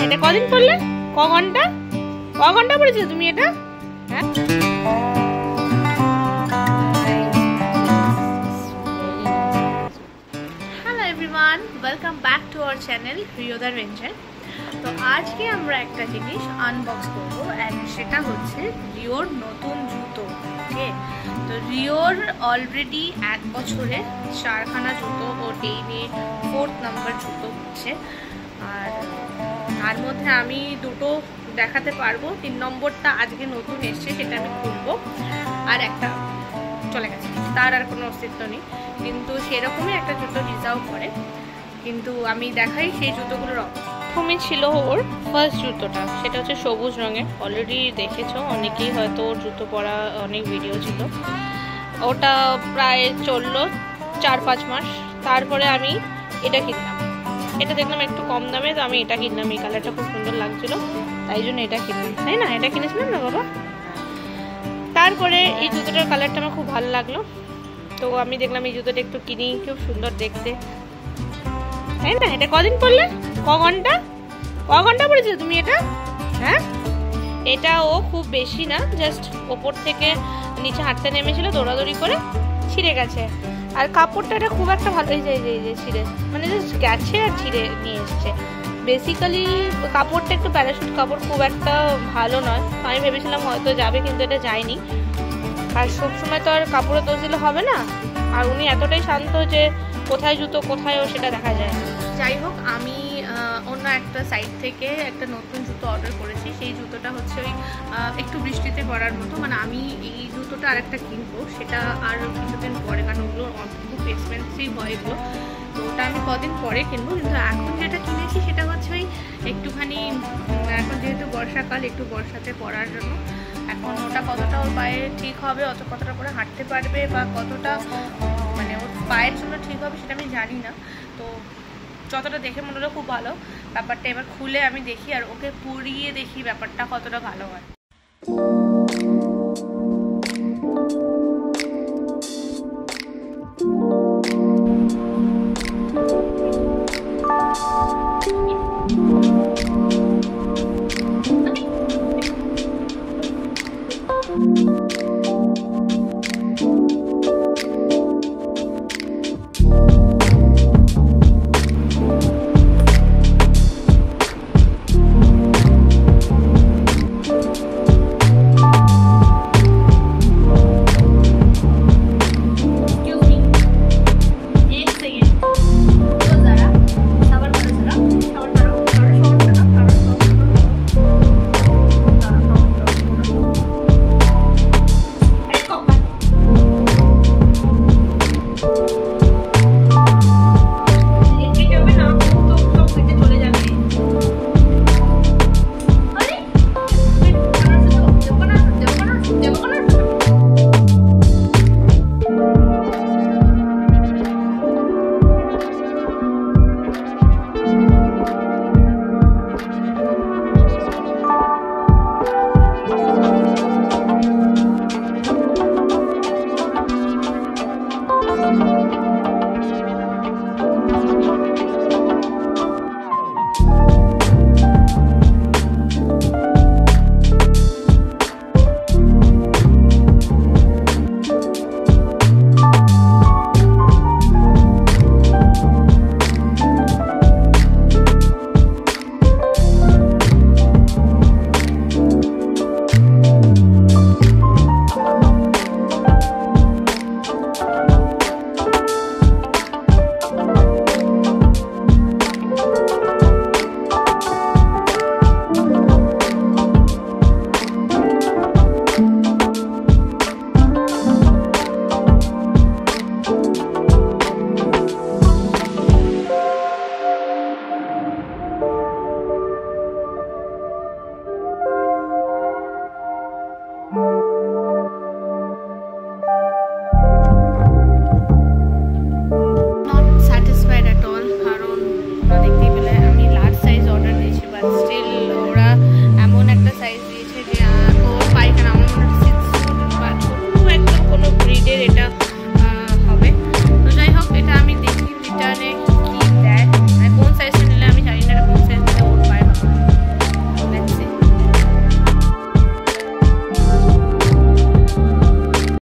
এটা কদিন পড়লে? ক ঘন্টা পড়েছো তুমি এটা? হ্যাঁ hello everyone, welcome back to our channel রিওদা ভেঞ্চার। তো আজকে আমরা একটা জিনিস আনবক্স করব অ্যান্ড সেটা হচ্ছে রিওর নতুন জুতো। ওকে, তো রিওর অলরেডি 1 বছরে 4খানা জুতো, ওর এই নিয়ে 4th নাম্বার জুতো হচ্ছে। আর তার মধ্যে আমি দুটো দেখাতে পারবো, 3 নম্বরটা আজকে নতুন এসছে, সেটা আমি খুলবো। আর একটা চলে গেছে, তার আর কোনো অস্তিত্ব নেই, কিন্তু সেরকমই একটা জুতো রিজার্ভ করে। কিন্তু আমি দেখাই সেই জুতোগুলোর। প্রথমে ছিল ওর ফার্স্ট জুতোটা, সেটা হচ্ছে সবুজ রঙের। অলরেডি দেখেছো অনেকেই, হয়তো ওর জুতো পরা অনেক ভিডিও ছিল। ওটা প্রায় চললো 4-5 মাস। তারপরে আমি এটা কিনলাম, এটা দেখলাম একটু কম দামে, তো আমি এটা কিনলাম। এই কালারটা খুব সুন্দর লাগছিল, তাই জন্য এটা কিনলাম, তাই না? এটা কিনেছিলাম না বাবা? তারপরে এই জুতোটার কালারটা আমার খুব ভালো লাগলো, তো আমি দেখলাম এই জুতোটা একটু কিনি, খুব সুন্দর দেখতে, তাই না? এটা কদিন পড়লে? ক ঘন্টা পড়েছো তুমি এটা? হ্যাঁ, এটা ও খুব বেশি না, জাস্ট ওপর থেকে নিচে হাঁটতে নেমেছিল, দৌড়াদৌড়ি করে ছিঁড়ে গেছে। আর কাপড়টা এটা খুব একটা ভালো, এই যে ছিঁড়ে, মানে জাস্ট গেছে আর ছিঁড়ে নিয়ে এসছে। বেসিক্যালি কাপড়টা একটু প্যারাশুট কাপড়, খুব একটা ভালো নয়। আমি ভেবেছিলাম হয়তো যাবে, কিন্তু এটা যায়নি। আর সবসময় তো আর কাপড়ের দোষ দিলে হবে না, আর উনি এতটাই শান্ত যে কোথায় জুতো কোথায় ও সেটা দেখা যায় না। যাই হোক, আমি অন্য একটা সাইট থেকে একটা নতুন জুতো অর্ডার করেছি। সেই জুতোটা হচ্ছে ওই একটু বৃষ্টিতে পরার মতো, মানে আমি এই জুতোটা আরেকটা কিনবো, সেটা আর কিছুদিন পরে, কারণ ওগুলো খুব এক্সপেন্সিভ হয় এগুলো। তো ওটা আমি কদিন পরে কিনবো, কিন্তু এখন যেটা কিনেছি সেটা হচ্ছে ওই একটুখানি, এখন যেহেতু বর্ষাকাল, একটু বর্ষাতে পরার জন্য। এখন ওটা কতটা ওর পায়ে ঠিক হবে, কতটা করে হাঁটতে পারবে, বা কতটা মানে ওর পায়ের জন্য ঠিক হবে সেটা আমি জানি না। তো যতটা দেখে মনে হলো খুব ভালো ব্যাপারটা, এবার খুলে আমি দেখি আর ওকে পরিয়ে দেখি ব্যাপারটা কতটা ভালো হয়। সাইজ